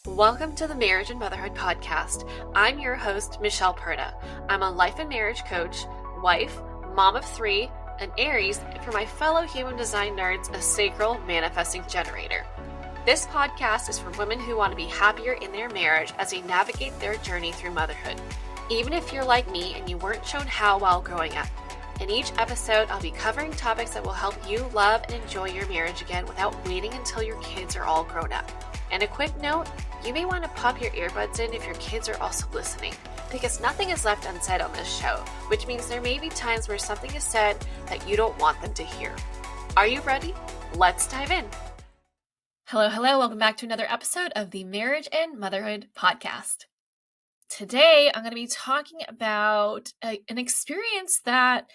Welcome to the Marriage and Motherhood Podcast. I'm your host, Michelle Perda. I'm a life and marriage coach, wife, mom of three, an Aries, and for my fellow human design nerds, a sacral manifesting generator. This podcast is for women who want to be happier in their marriage as they navigate their journey through motherhood, even if you're like me and you weren't shown how while growing up. In each episode, I'll be covering topics that will help you love and enjoy your marriage again without waiting until your kids are all grown up. And a quick note, you may want to pop your earbuds in if your kids are also listening, because nothing is left unsaid on this show, which means there may be times where something is said that you don't want them to hear. Are you ready? Let's dive in. Hello, welcome back to another episode of the Marriage and Motherhood Podcast. Today, I'm going to be talking about an experience that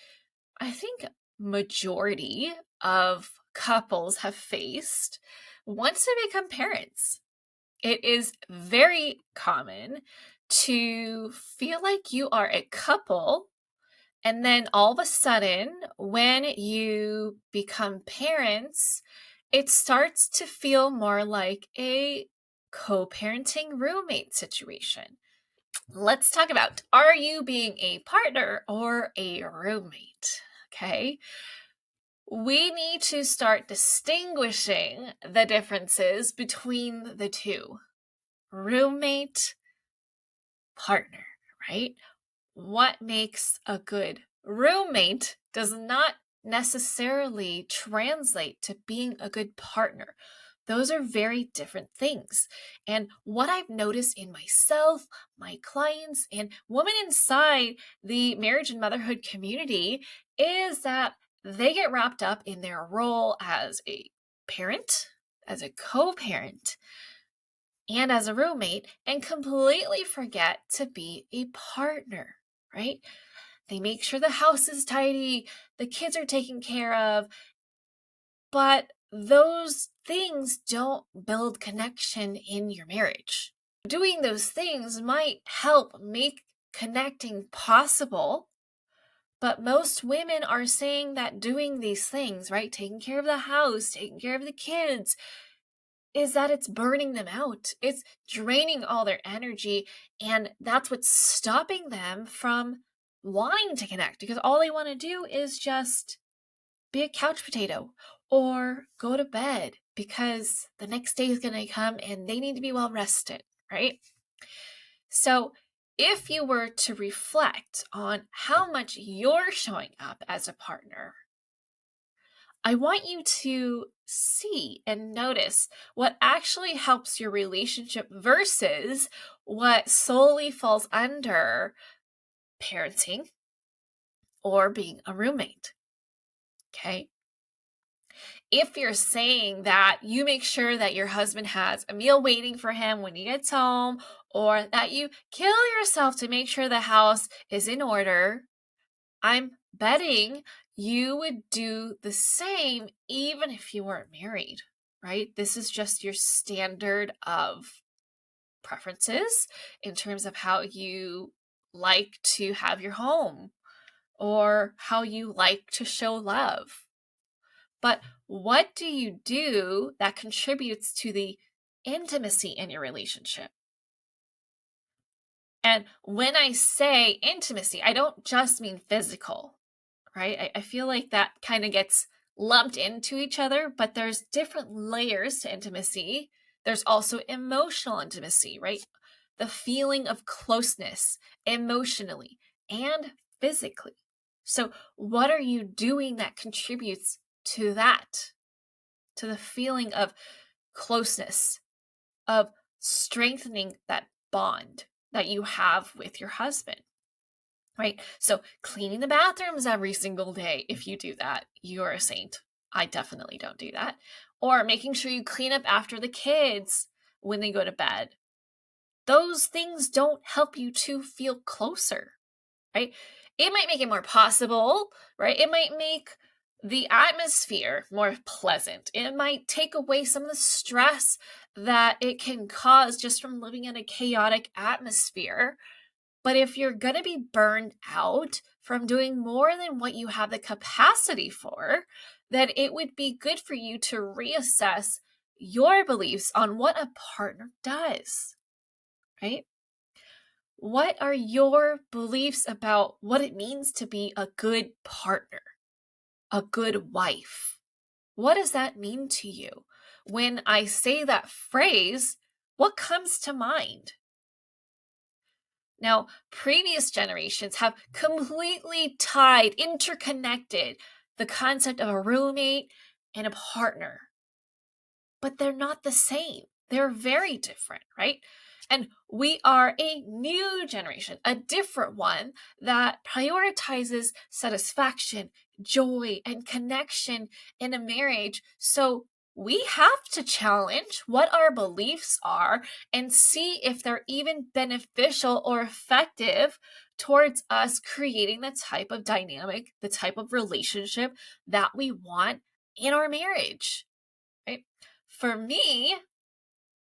I think majority of couples have faced once they become parents. It is very common to feel like you are a couple, and then all of a sudden, when you become parents, it starts to feel more like a co-parenting roommate situation. Let's talk about, are you being a partner or a roommate? Okay. We need to start distinguishing the differences between the two. Roommate, partner, right? What makes a good roommate does not necessarily translate to being a good partner. Those are very different things. And what I've noticed in myself, my clients, and women inside the marriage and motherhood community is that they get wrapped up in their role as a parent, as a co-parent, and as a roommate, and completely forget to be a partner, right? They make sure the house is tidy, the kids are taken care of, but those things don't build connection in your marriage. Doing those things might help make connecting possible, but most women are saying that doing these things, right, taking care of the house, taking care of the kids, is that it's burning them out. It's draining all their energy, and that's what's stopping them from wanting to connect, because all they want to do is just be a couch potato or go to bed because the next day is going to come and they need to be well rested, right? So if you were to reflect on how much you're showing up as a partner, I want you to see and notice what actually helps your relationship versus what solely falls under parenting or being a roommate. Okay? If you're saying that you make sure that your husband has a meal waiting for him when he gets home, or that you kill yourself to make sure the house is in order, I'm betting you would do the same even if you weren't married, right? This is just your standard of preferences in terms of how you like to have your home or how you like to show love. But what do you do that contributes to the intimacy in your relationship? And when I say intimacy, I don't just mean physical, right? I feel like that kind of gets lumped into each other, but there's different layers to intimacy. There's also emotional intimacy, right? The feeling of closeness emotionally and physically. So what are you doing that contributes to that, to the feeling of closeness, of strengthening that bond that you have with your husband, right? So cleaning the bathrooms every single day, if you do that, you're a saint. I definitely don't do that. Or making sure you clean up after the kids when they go to bed. Those things don't help you to feel closer, right? It might make it more possible, right? It might make the atmosphere more pleasant. It might take away some of the stress that it can cause just from living in a chaotic atmosphere. But if you're going to be burned out from doing more than what you have the capacity for, then it would be good for you to reassess your beliefs on what a partner does, right? What are your beliefs about what it means to be a good partner, a good wife? What does that mean to you? When I say that phrase, what comes to mind? Now, previous generations have completely tied, interconnected the concept of a roommate and a partner, but they're not the same. They're very different, right? And we are a new generation, a different one that prioritizes satisfaction, joy, and connection in a marriage. So we have to challenge what our beliefs are and see if they're even beneficial or effective towards us creating the type of dynamic, the type of relationship that we want in our marriage, right? For me,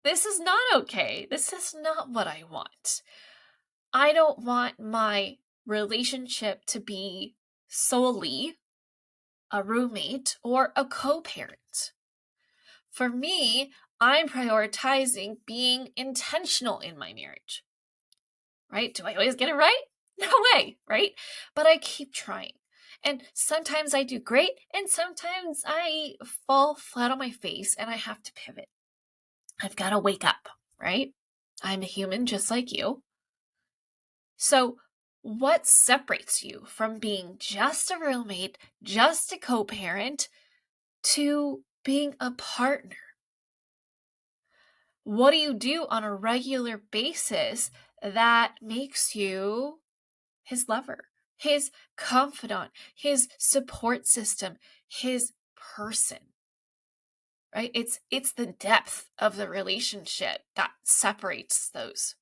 this is not okay. This is not what I want. I don't want my relationship to be solely a roommate or a co-parent. For me, I'm prioritizing being intentional in my marriage, right? Do I always get it right? No way, right? But I keep trying. And sometimes I do great, and sometimes I fall flat on my face and I have to pivot. I've got to wake up, right? I'm a human just like you. So, what separates you from being just a roommate, just a co-parent, to being a partner? What do you do on a regular basis that makes you his lover, his confidant, his support system, his person? Right? It's the depth of the relationship that separates those.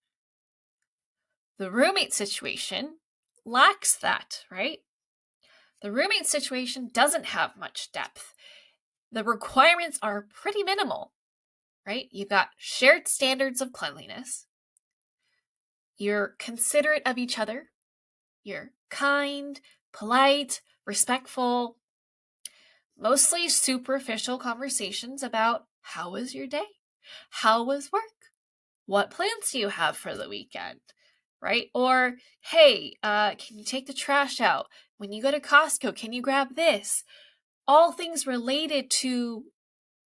The roommate situation lacks that, right? The roommate situation doesn't have much depth. The requirements are pretty minimal, right? You've got shared standards of cleanliness. You're considerate of each other. You're kind, polite, respectful. Mostly superficial conversations about how was your day? How was work? What plans do you have for the weekend? Right? Or, hey, can you take the trash out? When you go to Costco, can you grab this? All things related to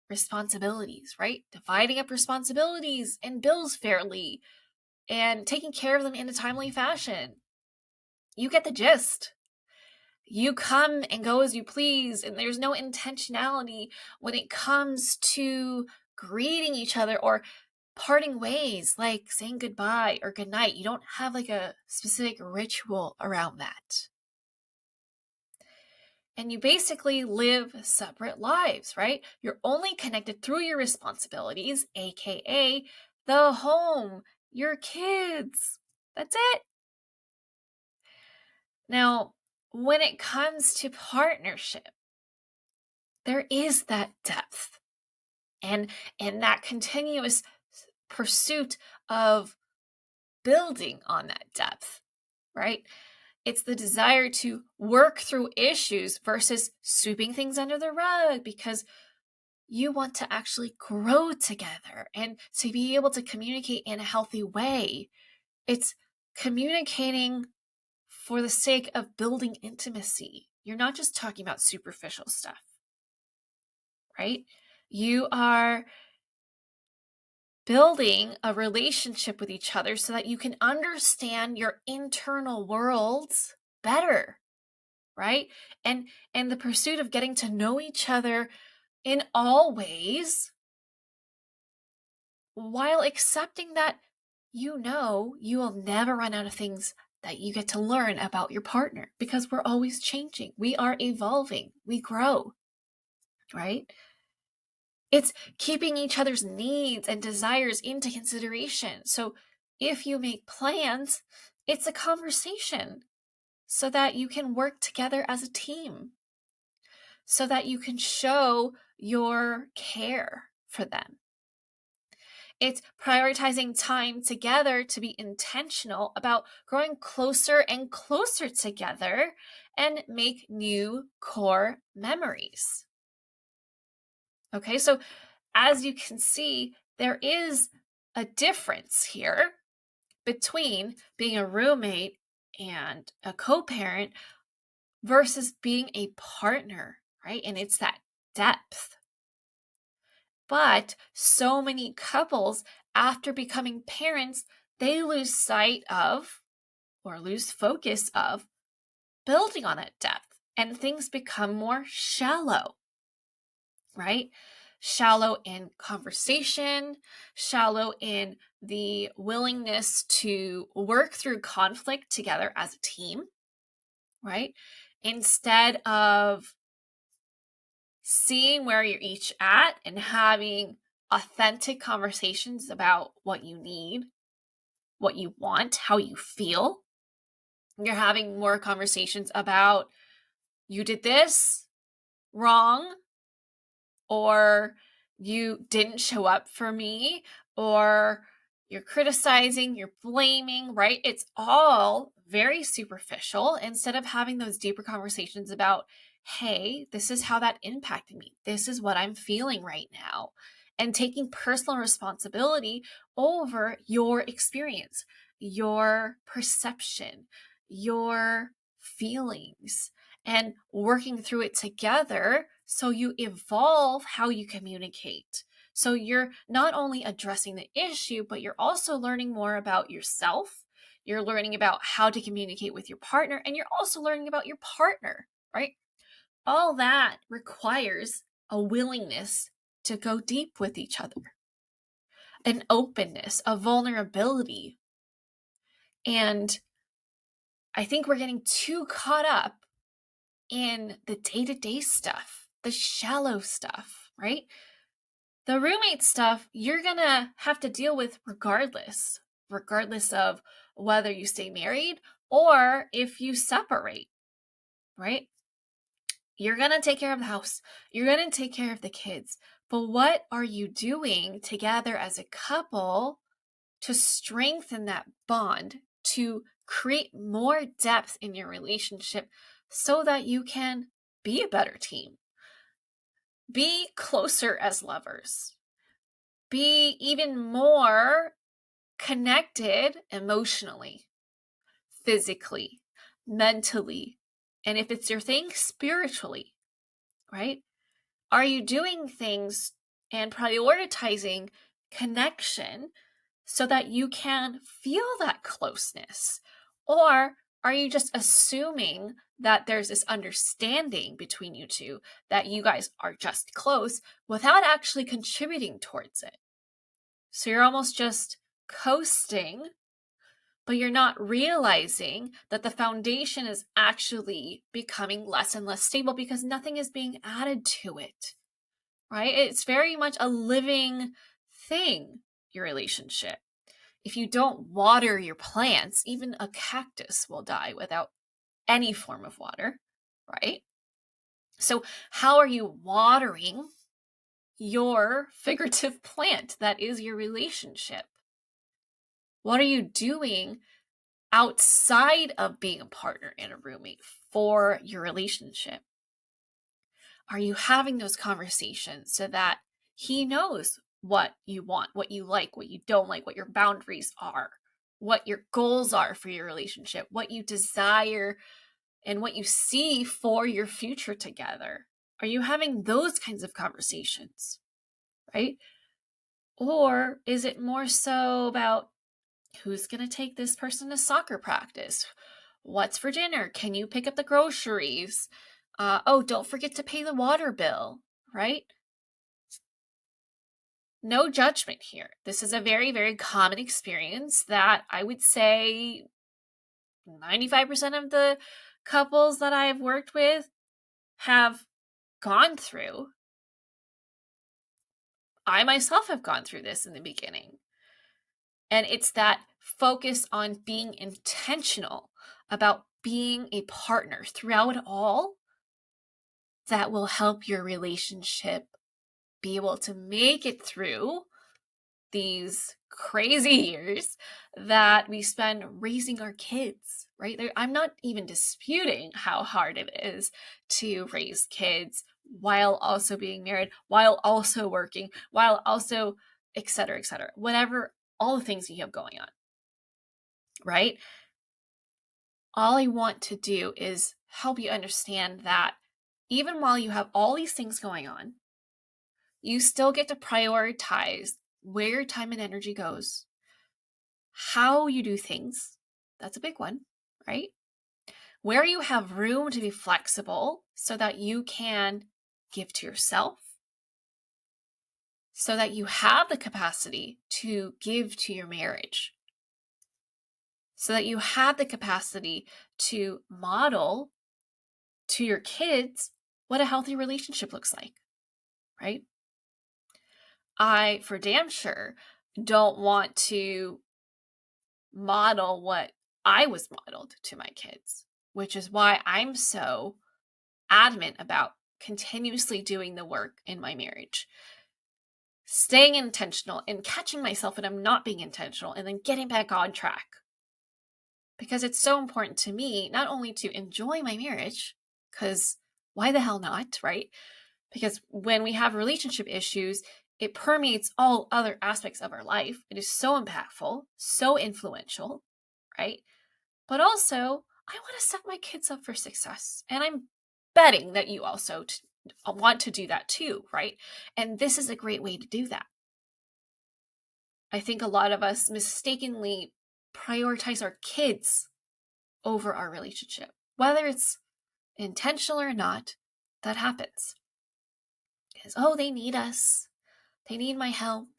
responsibilities, right? Dividing up responsibilities and bills fairly and taking care of them in a timely fashion. You get the gist. You come and go as you please, and there's no intentionality when it comes to greeting each other or parting ways, like saying goodbye or goodnight. You don't have like a specific ritual around that. And you basically live separate lives, right? You're only connected through your responsibilities, aka the home, your kids. That's it. Now, when it comes to partnership, there is that depth and that continuous pursuit of building on that depth, right? It's the desire to work through issues versus sweeping things under the rug because you want to actually grow together and to be able to communicate in a healthy way. It's communicating for the sake of building intimacy. You're not just talking about superficial stuff, right? You are building a relationship with each other so that you can understand your internal worlds better, right? And the pursuit of getting to know each other in all ways while accepting that you will never run out of things that you get to learn about your partner because we're always changing. We are evolving. We grow, right? It's keeping each other's needs and desires into consideration. So if you make plans, it's a conversation so that you can work together as a team, so that you can show your care for them. It's prioritizing time together to be intentional about growing closer and closer together and make new core memories. Okay, so as you can see, there is a difference here between being a roommate and a co-parent versus being a partner, right? And it's that depth. But so many couples, after becoming parents, they lose sight of or lose focus of building on that depth, and things become more shallow, right? Shallow in conversation, shallow in the willingness to work through conflict together as a team, right? Instead of seeing where you're each at and having authentic conversations about what you need, what you want, how you feel. You're having more conversations about you did this wrong, or you didn't show up for me, or you're criticizing, you're blaming, right? It's all very superficial instead of having those deeper conversations about, hey, this is how that impacted me. This is what I'm feeling right now. And taking personal responsibility over your experience, your perception, your feelings, and working through it together so you evolve how you communicate. So you're not only addressing the issue, but you're also learning more about yourself. You're learning about how to communicate with your partner, and you're also learning about your partner, right? All that requires a willingness to go deep with each other, an openness, a vulnerability. And I think we're getting too caught up in the day-to-day stuff, the shallow stuff, right? The roommate stuff, you're going to have to deal with regardless of whether you stay married or if you separate, right? You're going to take care of the house. You're going to take care of the kids. But what are you doing together as a couple to strengthen that bond, to create more depth in your relationship so that you can be a better team? Be closer as lovers. Be even more connected emotionally, physically, mentally, and if it's your thing, spiritually, right? Are you doing things and prioritizing connection so that you can feel that closeness? Or are you just assuming that there's this understanding between you two, that you guys are just close without actually contributing towards it? So you're almost just coasting, but you're not realizing that the foundation is actually becoming less and less stable because nothing is being added to it, right? It's very much a living thing, your relationship. If you don't water your plants, even a cactus will die without any form of water, right? So how are you watering your figurative plant that is your relationship? What are you doing outside of being a partner and a roommate for your relationship? Are you having those conversations so that he knows what you want, what you like, what you don't like, what your boundaries are, what your goals are for your relationship, what you desire, and what you see for your future together? Are you having those kinds of conversations, right? Or is it more so about who's going to take this person to soccer practice? What's for dinner? Can you pick up the groceries? Oh, don't forget to pay the water bill, right? No judgment here. This is a very, very common experience that I would say 95% of the couples that I've worked with have gone through. I myself have gone through this in the beginning. And it's that focus on being intentional about being a partner throughout it all that will help your relationship be able to make it through these crazy years that we spend raising our kids, right? I'm not even disputing how hard it is to raise kids while also being married, while also working, while also et cetera, whatever, all the things you have going on, right? All I want to do is help you understand that even while you have all these things going on, you still get to prioritize where your time and energy goes, how you do things. That's a big one, right? Where you have room to be flexible so that you can give to yourself, so that you have the capacity to give to your marriage, so that you have the capacity to model to your kids what a healthy relationship looks like, right? I, for damn sure, don't want to model what I was modeled to my kids, which is why I'm so adamant about continuously doing the work in my marriage, staying intentional and catching myself when I'm not being intentional and then getting back on track. Because it's so important to me not only to enjoy my marriage, because why the hell not, right? Because when we have relationship issues, it permeates all other aspects of our life. It is so impactful, so influential, right? But also, I want to set my kids up for success. And I'm betting that you also want to do that too, right? And this is a great way to do that. I think a lot of us mistakenly prioritize our kids over our relationship. Whether it's intentional or not, that happens. Because, they need us. They need my help.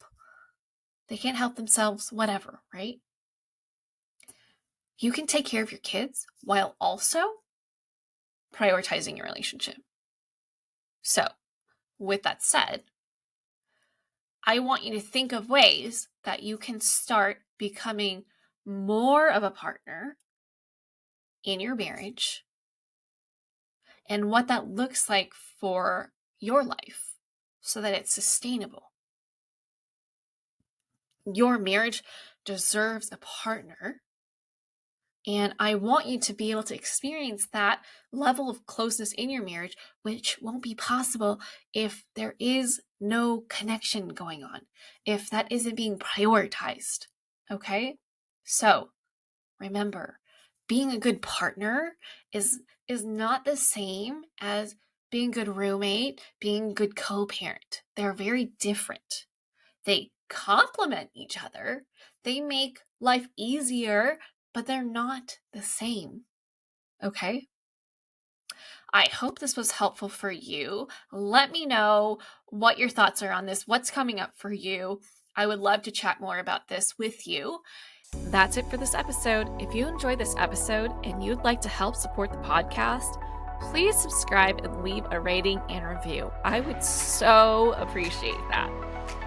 They can't help themselves, whatever, right? You can take care of your kids while also prioritizing your relationship. So, with that said, I want you to think of ways that you can start becoming more of a partner in your marriage and what that looks like for your life so that it's sustainable. Your marriage deserves a partner, and I want you to be able to experience that level of closeness in your marriage, which won't be possible if there is no connection going on, if that isn't being prioritized, okay? So remember, being a good partner is not the same as being a good roommate, being a good co-parent. They're very different. They complement each other. They make life easier, but they're not the same. Okay? I hope this was helpful for you. Let me know what your thoughts are on this, what's coming up for you. I would love to chat more about this with you. That's it for this episode. If you enjoyed this episode and you'd like to help support the podcast, please subscribe and leave a rating and review. I would so appreciate that.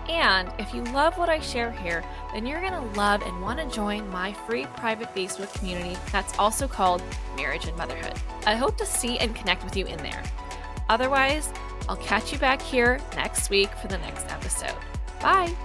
And if you love what I share here, then you're going to love and want to join my free private Facebook community that's also called Marriage and Motherhood. I hope to see and connect with you in there. Otherwise, I'll catch you back here next week for the next episode. Bye!